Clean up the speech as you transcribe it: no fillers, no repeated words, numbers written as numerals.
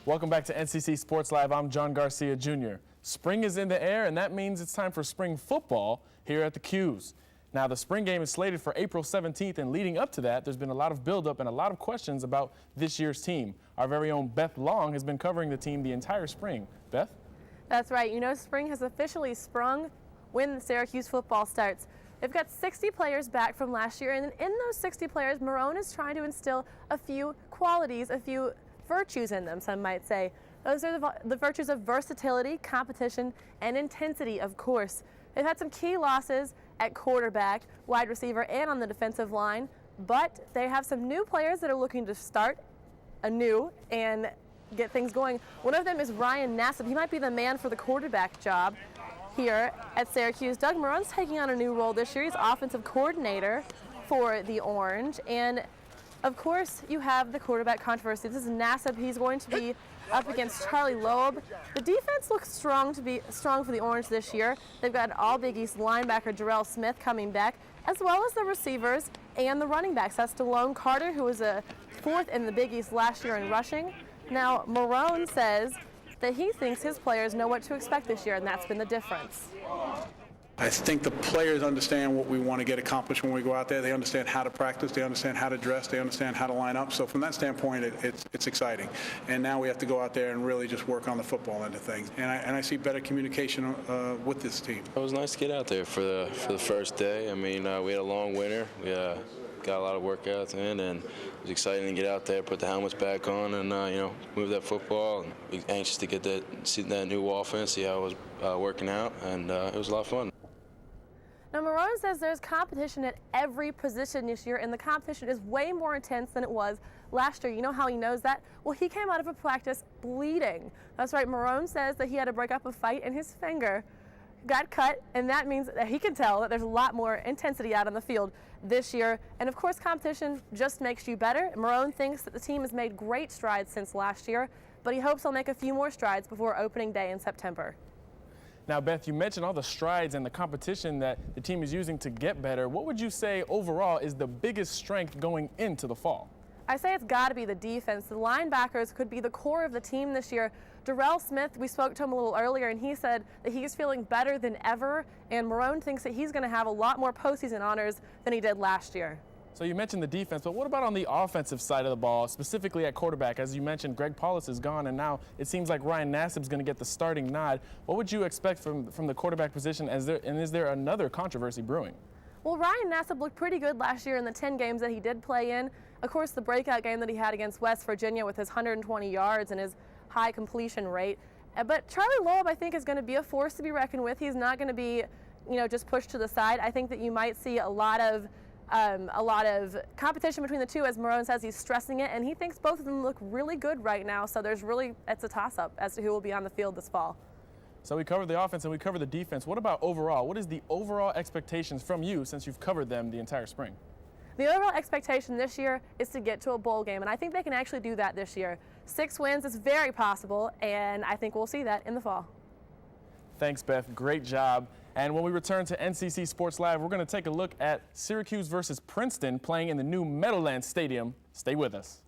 Welcome back to NCC Sports Live. I'm John Garcia Jr. Spring is in the air, and that means it's time for spring football here at the Q's. Now, the spring game is slated for April 17th, and leading up to that, there's been a lot of buildup and a lot of questions about this year's team. Our very own Beth Long has been covering the team the entire spring. Beth? That's right. You know, spring has officially sprung when the Syracuse football starts. They've got 60 players back from last year, and in those 60 players, Marone is trying to instill a few qualities, a few virtues in them, some might say. Those are the virtues of versatility, competition, and intensity, of course. They've had some key losses at quarterback, wide receiver, and on the defensive line, but they have some new players that are looking to start anew and get things going. One of them is Ryan Nassib. He might be the man for the quarterback job here at Syracuse. Doug Marone's taking on a new role this year. He's offensive coordinator for the Orange, and of course, you have the quarterback controversy. This is Nassib. He's going to be up against Charlie Loeb. The defense looks strong for the Orange this year. They've got all Big East linebacker Jarrell Smith coming back, as well as the receivers and the running backs. That's DeLone Carter, who was a fourth in the Big East last year in rushing. Now, Marone says that he thinks his players know what to expect this year, and that's been the difference. I think the players understand what we want to get accomplished when we go out there. They understand how to practice, they understand how to dress, they understand how to line up. So from that standpoint, it's exciting. And now we have to go out there and really just work on the football end of things. And I see better communication with this team. It was nice to get out there for the first day. I mean, we had a long winter. We got a lot of workouts in, and it was exciting to get out there, put the helmets back on, and move that football. And be anxious to see that new offense, see how it was working out, and it was a lot of fun. Now, Marone says there's competition at every position this year, and the competition is way more intense than it was last year. You know how he knows that? Well, he came out of a practice bleeding. That's right, Marone says that he had to break up a fight and his finger got cut, and that means that he can tell that there's a lot more intensity out on the field this year. And of course, competition just makes you better. Marone thinks that the team has made great strides since last year, but he hopes they'll make a few more strides before opening day in September. Now, Beth, you mentioned all the strides and the competition that the team is using to get better. What would you say overall is the biggest strength going into the fall? I say it's got to be the defense. The linebackers could be the core of the team this year. Jarrell Smith, we spoke to him a little earlier, and he said that he's feeling better than ever, and Marone thinks that he's going to have a lot more postseason honors than he did last year. So you mentioned the defense, but what about on the offensive side of the ball, specifically at quarterback? As you mentioned, Greg Paulus is gone, and now it seems like Ryan Nassib's going to get the starting nod. What would you expect from the quarterback position, and is there another controversy brewing? Well, Ryan Nassib looked pretty good last year in the 10 games that he did play in. Of course, the breakout game that he had against West Virginia with his 120 yards and his high completion rate. But Charlie Loeb, I think, is going to be a force to be reckoned with. He's not going to be, just pushed to the side. I think that you might see a lot of competition between the two, as Marone says he's stressing it, and he thinks both of them look really good right now, so it's a toss-up as to who will be on the field this fall. So we covered the offense and we covered the defense. What about overall? What is the overall expectations from you since you've covered them the entire spring? The overall expectation this year is to get to a bowl game, and I think they can actually do that this year. 6 wins is very possible, and I think we'll see that in the fall. Thanks, Beth. Great job. And when we return to NCC Sports Live, we're going to take a look at Syracuse versus Princeton playing in the new Meadowlands Stadium. Stay with us.